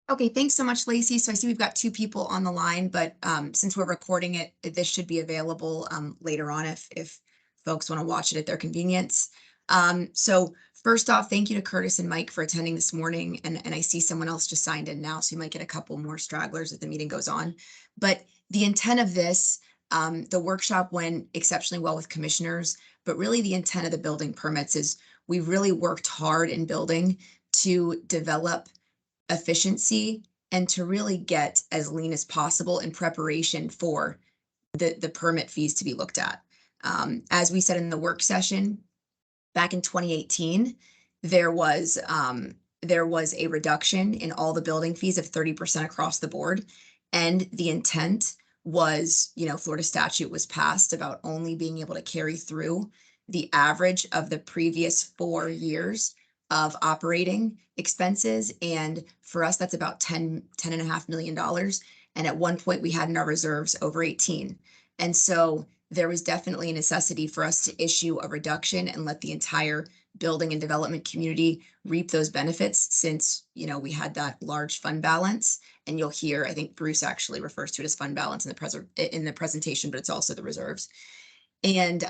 Okay, thanks so much, Lacey. So I see we've got two people on the line, but since we're recording it, this should be available later on if folks want to watch it at their convenience. So first off, thank you to Curtis and Mike for attending this morning. And I see someone else just signed in now, so you might get a couple more stragglers as the meeting goes on. But the intent of this, the workshop went exceptionally well with commissioners, but really the intent of the building permits is we really worked hard in building to develop efficiency and to really get as lean as possible in preparation for the permit fees to be looked at. As we said in the work session, back in 2018, there was a reduction in all the building fees of 30% across the board. And the intent was, Florida statute was passed about only being able to carry through the average of the previous 4 years of operating expenses. And for us, that's about $10.5 million. And at one point we had in our reserves over 18. And so there was definitely a necessity for us to issue a reduction and let the entire building and development community reap those benefits since, we had that large fund balance. And you'll hear, I think Bruce actually refers to it as fund balance in the presentation, but it's also the reserves. And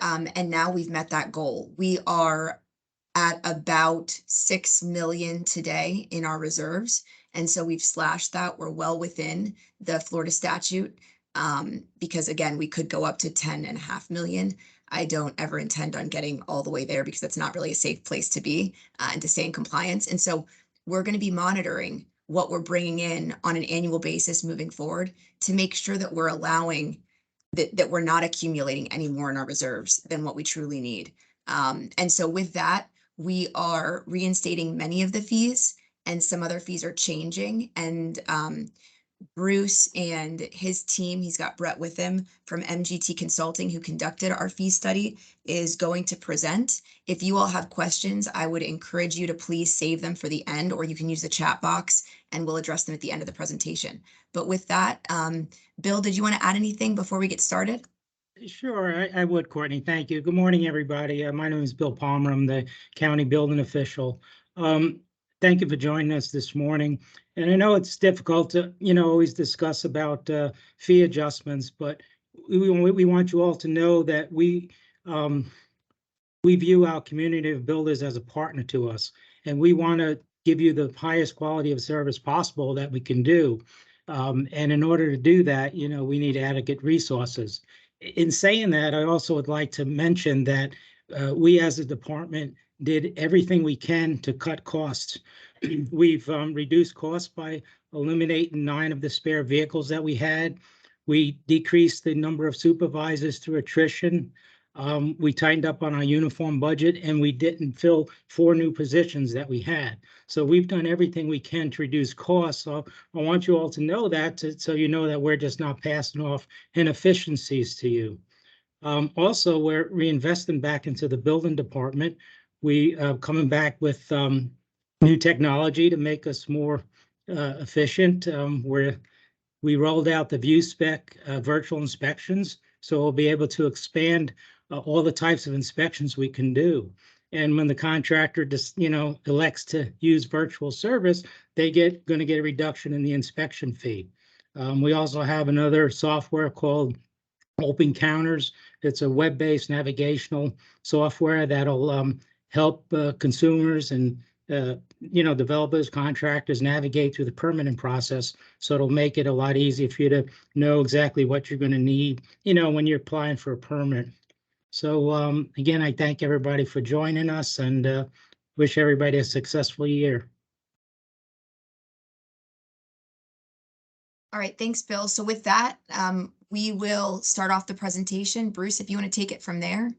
now we've met that goal. We are at about 6 million today in our reserves. And so we've slashed that. We're well within the Florida statute because again, we could go up to 10.5 million. I don't ever intend on getting all the way there because that's not really a safe place to be and to stay in compliance. And so we're going to be monitoring what we're bringing in on an annual basis moving forward to make sure that we're allowing that we're not accumulating any more in our reserves than what we truly need. And so with that, we are reinstating many of the fees and some other fees are changing. And Bruce and his team, he's got Brett with him from MGT Consulting who conducted our fee study, is going to present. If you all have questions, I would encourage you to please save them for the end, or you can use the chat box and we'll address them at the end of the presentation. But with that, Bill, did you want to add anything before we get started? Sure, I would, Courtney. Thank you. Good morning, everybody. My name is Bill Palmer. I'm the county building official. Thank you for joining us this morning. And I know it's difficult to, always discuss about fee adjustments, but we want you all to know that we view our community of builders as a partner to us, and we want to give you the highest quality of service possible that we can do. And in order to do that, we need adequate resources. In saying that, I also would like to mention that we as a department did everything we can to cut costs. We've reduced costs by eliminating 9 of the spare vehicles that we had. We decreased the number of supervisors through attrition. We tightened up on our uniform budget, and we didn't fill 4 new positions that we had. So we've done everything we can to reduce costs. So I want you all to know that, so you know that we're just not passing off inefficiencies to you. Also, we're reinvesting back into the building department. We coming back with new technology to make us more efficient. We rolled out the view spec virtual inspections, so we'll be able to expand all the types of inspections we can do. And when the contractor just, elects to use virtual service, they going to get a reduction in the inspection fee. We also have another software called Open Counters. It's a web-based navigational software that'll help consumers and developers, contractors navigate through the permitting process. So it'll make it a lot easier for you to know exactly what you're going to need, when you're applying for a permit. So again, I thank everybody for joining us and wish everybody a successful year. All right, thanks, Bill. So with that, we will start off the presentation. Bruce, if you want to take it from there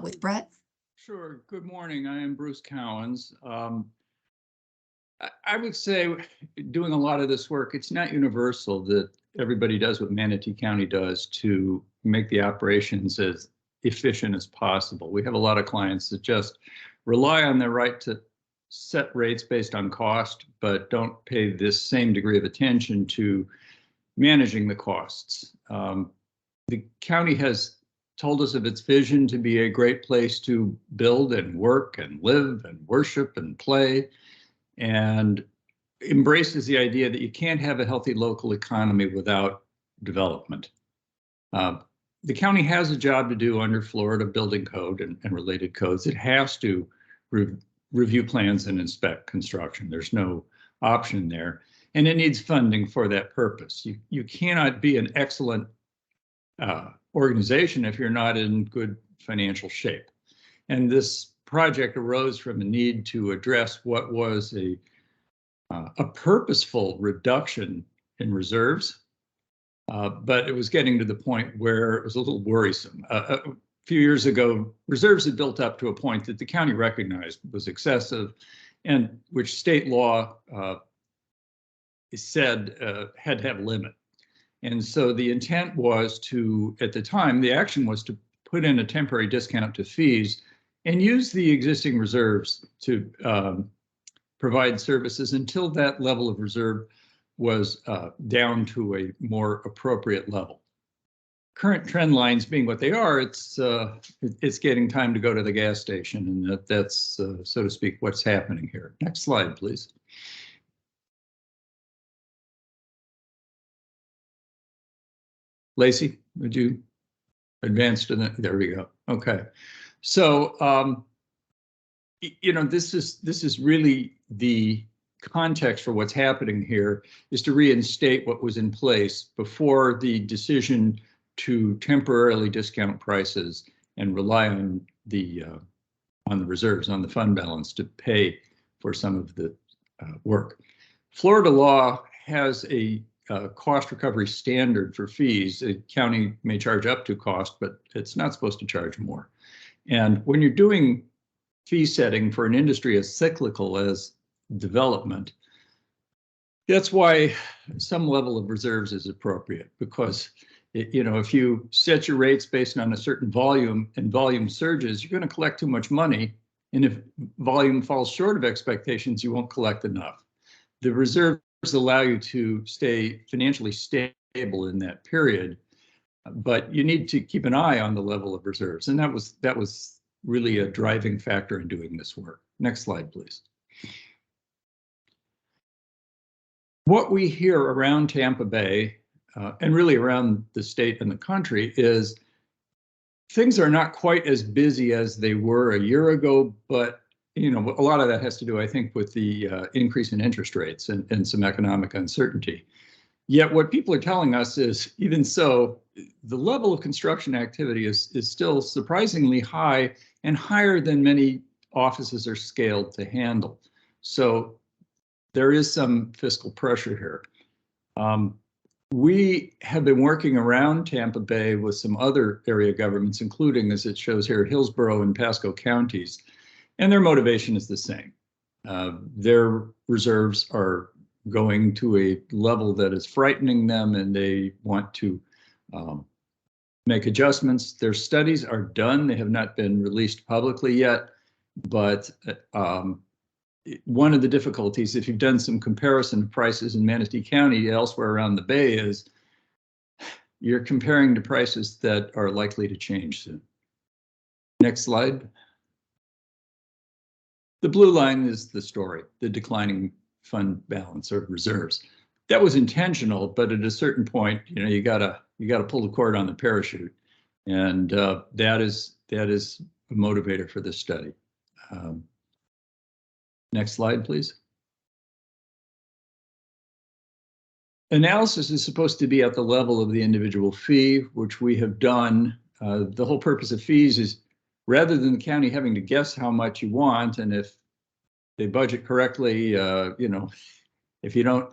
with Brett. Sure. Good morning. I am Bruce Cowans. I would say, doing a lot of this work, it's not universal that everybody does what Manatee County does to make the operations as efficient as possible. We have a lot of clients that just rely on their right to set rates based on cost, but don't pay this same degree of attention to managing the costs. The county has told us of its vision to be a great place to build and work and live and worship and play. And embraces the idea that you can't have a healthy local economy without development. The county has a job to do under Florida building code and related codes. It has to review plans and inspect construction. There's no option there. And it needs funding for that purpose. You cannot be an excellent organization if you're not in good financial shape. And this project arose from a need to address what was a purposeful reduction in reserves, but it was getting to the point where it was a little worrisome. A few years ago, reserves had built up to a point that the county recognized was excessive, and which state law said had to have a limit. And so the intent was to, at the time, the action was to put in a temporary discount to fees and use the existing reserves to provide services until that level of reserve was down to a more appropriate level. Current trend lines being what they are, it's getting time to go to the gas station, and that's so to speak what's happening here. Next slide, please. Lacey, would you advance to the, there we go. Okay. So, you know, this is really the context for what's happening here, is to reinstate what was in place before the decision to temporarily discount prices and rely on the reserves, on the fund balance to pay for some of the work. Florida law has a cost recovery standard for fees. A county may charge up to cost, but it's not supposed to charge more. And when you're doing fee setting for an industry as cyclical as development, that's why some level of reserves is appropriate, because you know, if you set your rates based on a certain volume and volume surges, you're going to collect too much money. And if volume falls short of expectations, you won't collect enough. The reserves allow you to stay financially stable in that period, but you need to keep an eye on the level of reserves. And that was really a driving factor in doing this work. Next slide, please. What we hear around Tampa Bay and really around the state and the country is things are not quite as busy as they were a year ago, but you know, a lot of that has to do, I think, with the increase in interest rates and some economic uncertainty. Yet what people are telling us is, even so, the level of construction activity is still surprisingly high, and higher than many offices are scaled to handle. So there is some fiscal pressure here. We have been working around Tampa Bay with some other area governments, including, as it shows here, Hillsborough and Pasco counties, and their motivation is the same. Their reserves are going to a level that is frightening them, and they want to make adjustments. Their studies are done. They have not been released publicly yet, but one of the difficulties, if you've done some comparison of prices in Manatee County elsewhere around the Bay, is you're comparing to prices that are likely to change soon. Next slide. The blue line is the story, the declining fund balance or reserves. That was intentional, but at a certain point, you know, you gotta pull the cord on the parachute, and that is a motivator for this study. Next slide, please. Analysis is supposed to be at the level of the individual fee, which we have done. The whole purpose of fees is, rather than the county having to guess how much you want, and if they budget correctly, you know, if you don't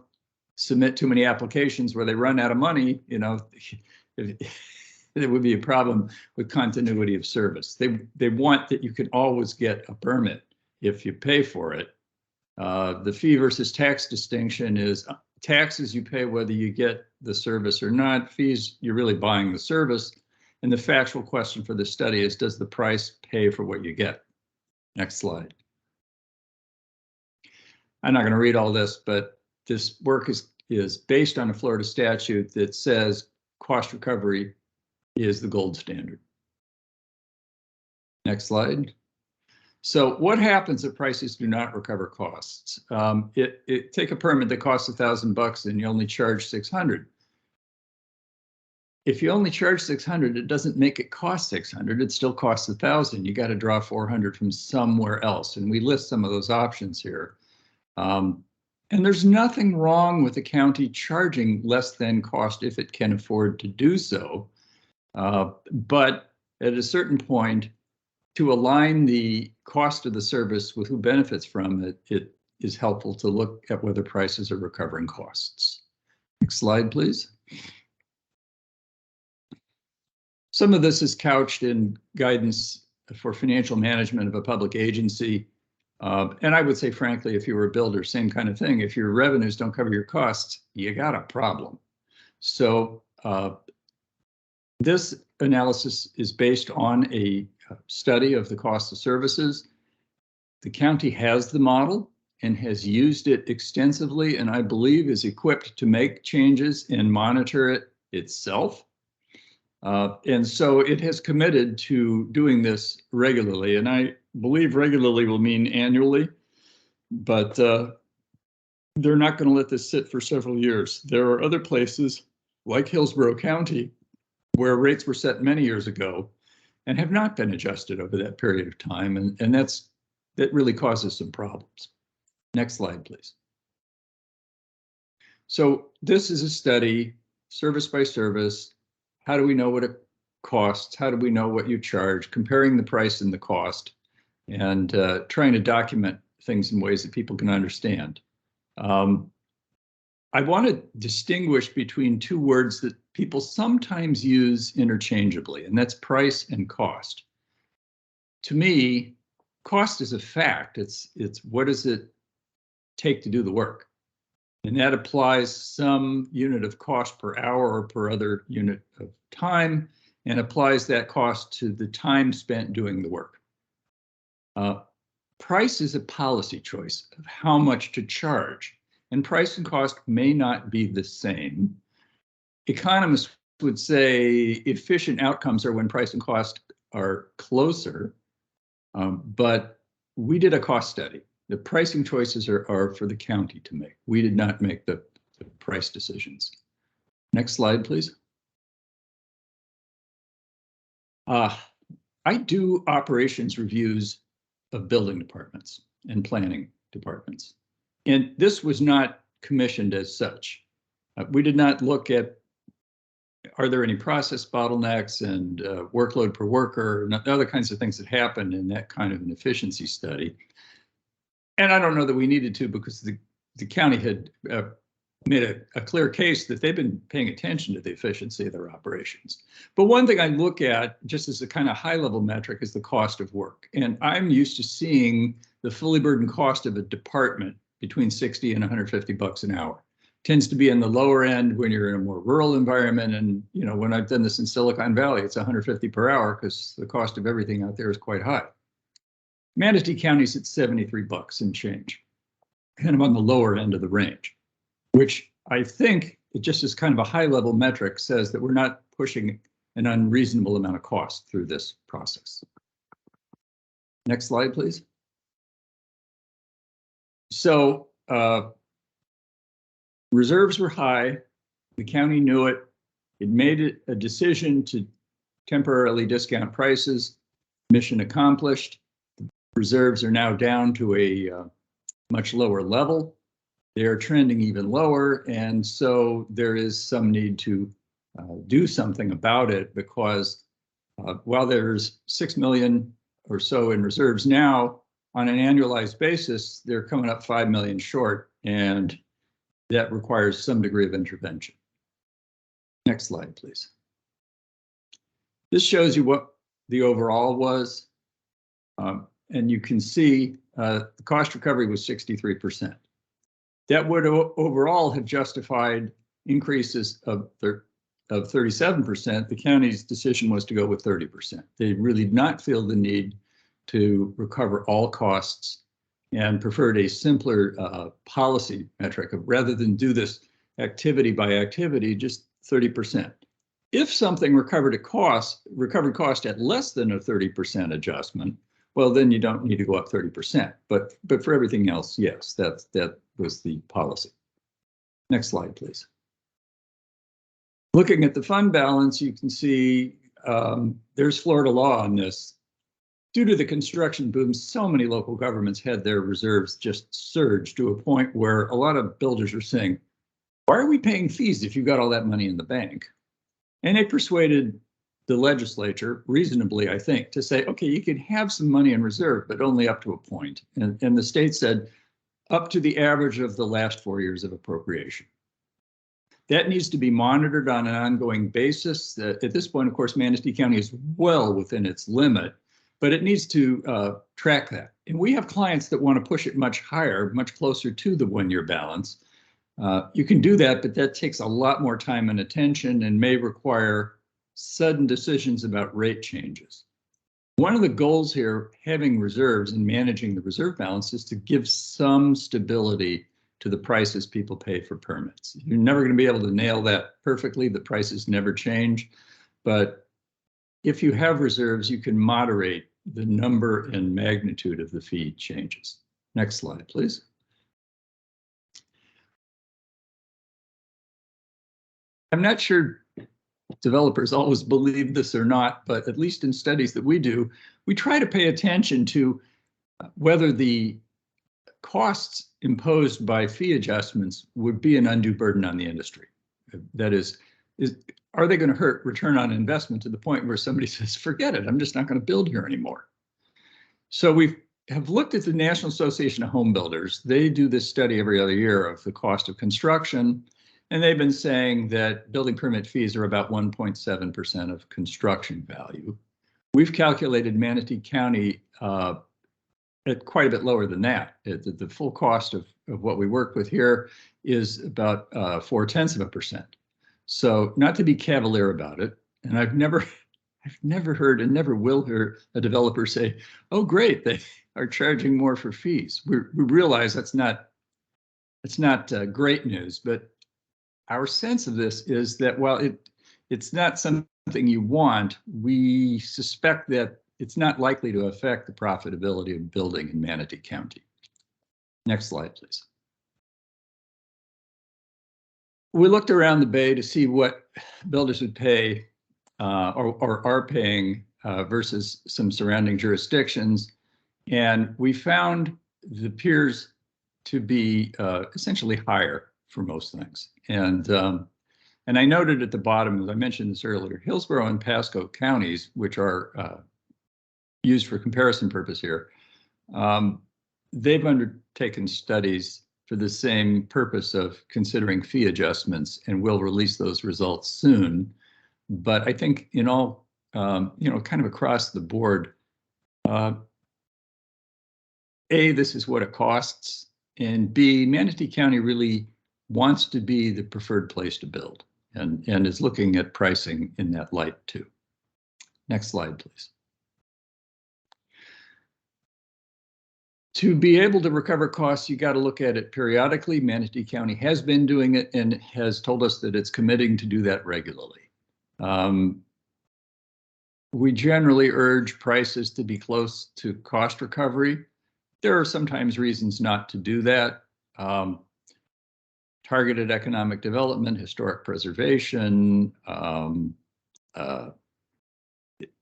submit too many applications where they run out of money, you know, there would be a problem with continuity of service. They want that you can always get a permit if you pay for it. The fee versus tax distinction is taxes you pay whether you get the service or not. Fees, you're really buying the service. And the factual question for this study is, does the price pay for what you get? Next slide. I'm not going to read all this, but this work is based on a Florida statute that says cost recovery is the gold standard. Next slide. So what happens if prices do not recover costs? Take a permit that costs $1,000 and you only charge 600. If you only charge 600, it doesn't make it cost 600. It still costs 1,000. You got to draw 400 from somewhere else, and we list some of those options here. And there's nothing wrong with the county charging less than cost if it can afford to do so. But at a certain point, to align the cost of the service with who benefits from it, it is helpful to look at whether prices are recovering costs. Next slide, please. Some of this is couched in guidance for financial management of a public agency. And I would say, frankly, if you were a builder, same kind of thing. If your revenues don't cover your costs, you got a problem. So this analysis is based on a study of the cost of services. The county has the model and has used it extensively, and I believe is equipped to make changes and monitor it itself. And so it has committed to doing this regularly, and I believe regularly will mean annually, but they're not going to let this sit for several years. There are other places like Hillsborough County where rates were set many years ago and have not been adjusted over that period of time, and that really causes some problems. Next slide, please. So this is a study, service by service. How do we know what it costs? How do we know what you charge? Comparing the price and the cost, and trying to document things in ways that people can understand. I want to distinguish between two words that people sometimes use interchangeably, and that's price and cost. To me, cost is a fact. It's what does it take to do the work? And that applies some unit of cost per hour or per other unit of time, and applies that cost to the time spent doing the work. Price is a policy choice of how much to charge, and price and cost may not be the same. Economists would say efficient outcomes are when price and cost are closer, but we did a cost study. The pricing choices are for the county to make. We did not make the price decisions. Next slide, please. I do operations reviews of building departments and planning departments. And this was not commissioned as such. We did not look at, are there any process bottlenecks and workload per worker and other kinds of things that happen in that kind of an efficiency study. And I don't know that we needed to, because the county had made a clear case that they've been paying attention to the efficiency of their operations. But one thing I look at just as a kind of high level metric is the cost of work. And I'm used to seeing the fully burdened cost of a department between 60 and 150 bucks an hour. Tends to be in the lower end when you're in a more rural environment. And you know, when I've done this in Silicon Valley, it's 150 per hour because the cost of everything out there is quite high. Manatee County's at 73 bucks and change, kind of on the lower end of the range, which I think it just is kind of a high level metric, says that we're not pushing an unreasonable amount of cost through this process. Next slide, please. So reserves were high. The county knew it. It made it a decision to temporarily discount prices. Mission accomplished. Reserves are now down to a much lower level. They're trending even lower, and so there is some need to do something about it, because while there's 6 million or so in reserves now, on an annualized basis, they're coming up 5 million short, and that requires some degree of intervention. Next slide, please. This shows you what the overall was. And you can see the cost recovery was 63%. That would overall have justified increases of 37%. The county's decision was to go with 30%. They really did not feel the need to recover all costs and preferred a simpler policy metric of, rather than do this activity by activity, just 30%. If something recovered cost at less than a 30% adjustment, well, then you don't need to go up 30%. But for everything else, yes, that was the policy. Next slide, please. Looking at the fund balance, you can see there's Florida law on this. Due to the construction boom, so many local governments had their reserves just surge to a point where a lot of builders are saying, why are we paying fees if you've got all that money in the bank? And they persuaded the legislature, reasonably, I think, to say, okay, you can have some money in reserve, but only up to a point. And the state said, up to the average of the last 4 years of appropriation. That needs to be monitored on an ongoing basis. At this point, of course, Manatee County is well within its limit, but it needs to track that. And we have clients that want to push it much higher, much closer to the 1 year balance. You can do that, but that takes a lot more time and attention and may require sudden decisions about rate changes. One of the goals here, having reserves and managing the reserve balance, is to give some stability to the prices people pay for permits. You're never going to be able to nail that perfectly. The prices never change. But if you have reserves, you can moderate the number and magnitude of the fee changes. Next slide, please. I'm not sure developers always believe this or not, but at least in studies that we do, we try to pay attention to whether the costs imposed by fee adjustments would be an undue burden on the industry. That is are they going to hurt return on investment to the point where somebody says, forget it, I'm just not going to build here anymore? So we have looked at the National Association of Home Builders. They do this study every other year of the cost of construction. And they've been saying that building permit fees are about 1.7% of construction value. We've calculated Manatee County at quite a bit lower than that. The full cost of what we work with here is about 0.4%. So not to be cavalier about it, and I've never heard and never will hear a developer say, oh, great, they are charging more for fees. We realize that's not great news, but our sense of this is that while it's not something you want, we suspect that it's not likely to affect the profitability of building in Manatee County. Next slide, please. We looked around the Bay to see what builders would pay or are paying versus some surrounding jurisdictions. And we found the peers to be essentially higher for most things. And I noted at the bottom, as I mentioned this earlier, Hillsborough and Pasco counties, which are used for comparison purpose here, they've undertaken studies for the same purpose of considering fee adjustments, and will release those results soon. But I think in all, kind of across the board, A, this is what it costs, and B, Manatee County really wants to be the preferred place to build, and is looking at pricing in that light too. Next slide, please. To be able to recover costs, you got to look at it periodically. Manatee County has been doing it and has told us that it's committing to do that regularly. We generally urge prices to be close to cost recovery. There are sometimes reasons not to do that. Targeted economic development, historic preservation,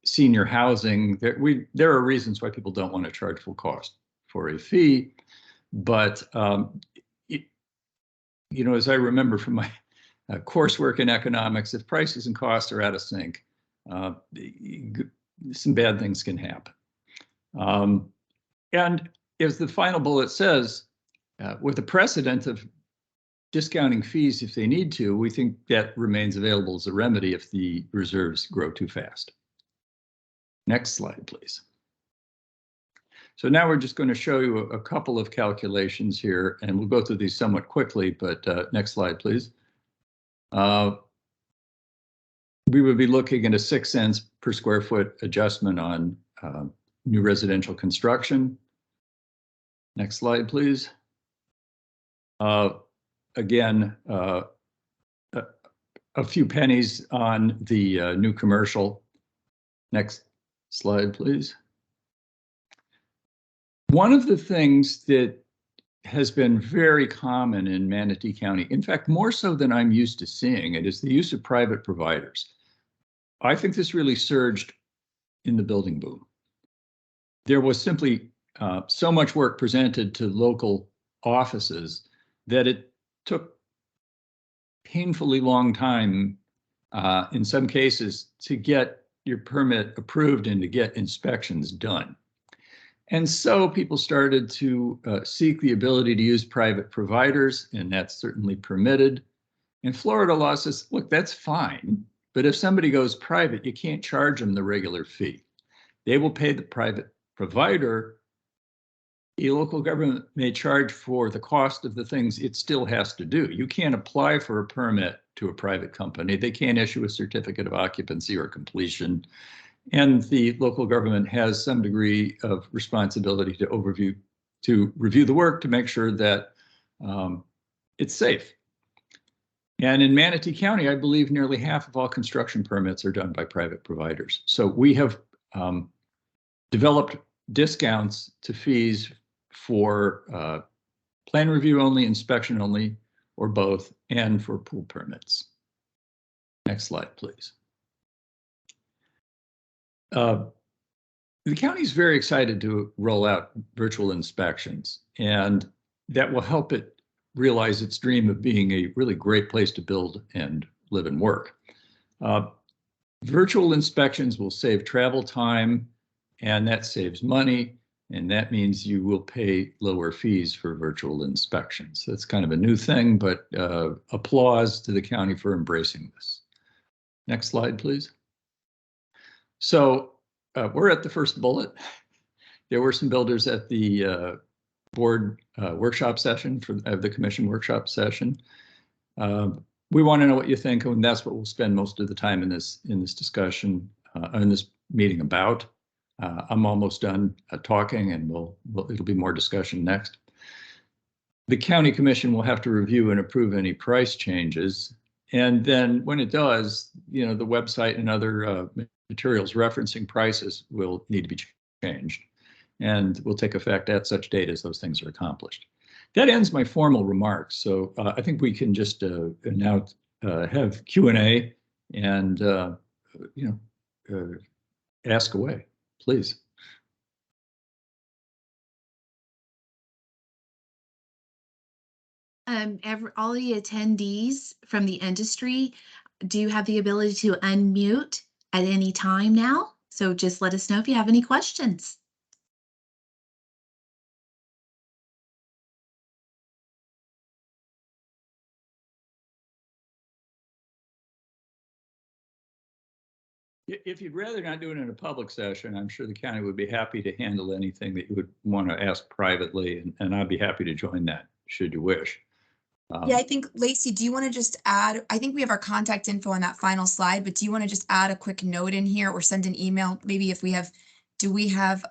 senior housing. There are reasons why people don't want to charge full cost for a fee, but as I remember from my coursework in economics, if prices and costs are out of sync, some bad things can happen. And as the final bullet says, with the precedent of discounting fees if they need to, we think that remains available as a remedy if the reserves grow too fast. Next slide, please. So now we're just going to show you a couple of calculations here, and we'll go through these somewhat quickly, but next slide, please. We would be looking at a 6 cents per square foot adjustment on new residential construction. Next slide, please. Again, a few pennies on the new commercial. Next slide, please. One of the things that has been very common in Manatee County, in fact, more so than I'm used to seeing it, is the use of private providers. I think this really surged in the building boom. There was simply so much work presented to local offices that it took painfully long time, in some cases, to get your permit approved and to get inspections done. And so people started to seek the ability to use private providers, and that's certainly permitted. And Florida law says, look, that's fine, but if somebody goes private, you can't charge them the regular fee. They will pay the private provider. A local government may charge for the cost of the things it still has to do. You can't apply for a permit to a private company. They can't issue a certificate of occupancy or completion. And the local government has some degree of responsibility to review the work to make sure that it's safe. And in Manatee County, I believe nearly half of all construction permits are done by private providers. So we have developed discounts to fees for plan review only, inspection only, or both, and for pool permits. Next slide, please. The county is very excited to roll out virtual inspections, and that will help it realize its dream of being a really great place to build and live and work. Virtual inspections will save travel time, and that saves money, and that means you will pay lower fees for virtual inspections. That's kind of a new thing, but applause to the county for embracing this. Next slide, please. So we're at the first bullet. There were some builders at the board workshop session of the commission workshop session. We want to know what you think, and that's what we'll spend most of the time in this discussion, in this meeting about. I'm almost done talking, and it'll be more discussion next. The county commission will have to review and approve any price changes, and then when it does, the website and other materials referencing prices will need to be changed, and will take effect at such date as those things are accomplished. That ends my formal remarks. So I think we can just now have Q&A and ask away, please. All the attendees from the industry do have the ability to unmute at any time now. So just let us know if you have any questions. If you'd rather not do it in a public session, I'm sure the county would be happy to handle anything that you would want to ask privately, and I'd be happy to join that should you wish. Yeah, I think, Lacey, do you want to just add, I think we have our contact info on that final slide, but do you want to just add a quick note in here or send an email? Maybe if we have, do we have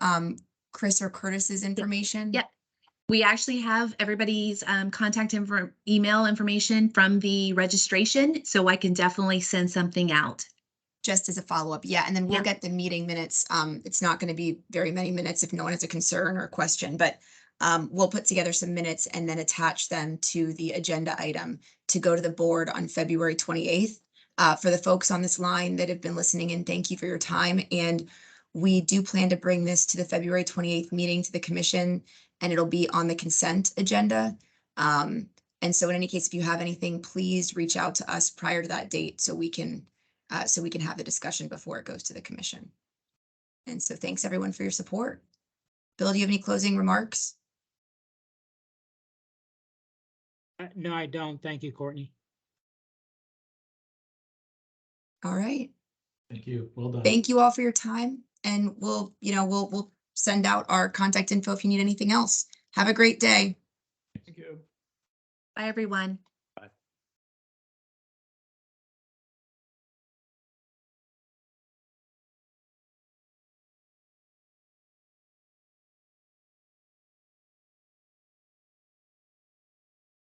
Chris or Curtis's information? Yep. We actually have everybody's contact email information from the registration, so I can definitely send something out. Just as a follow-up, yeah, and then we'll get the meeting minutes. It's not going to be very many minutes if no one has a concern or a question, but we'll put together some minutes and then attach them to the agenda item to go to the board on February 28th. For the folks on this line that have been listening in, thank you for your time. And we do plan to bring this to the February 28th meeting to the commission, and it'll be on the consent agenda. And so in any case, if you have anything, please reach out to us prior to that date so we can have the discussion before it goes to the commission. And so thanks everyone for your support. Bill, do you have any closing remarks? No, I don't. Thank you, Courtney. All right. Thank you. Well done. Thank you all for your time, and we'll send out our contact info if you need anything else. Have a great day. Thank you. Bye, everyone.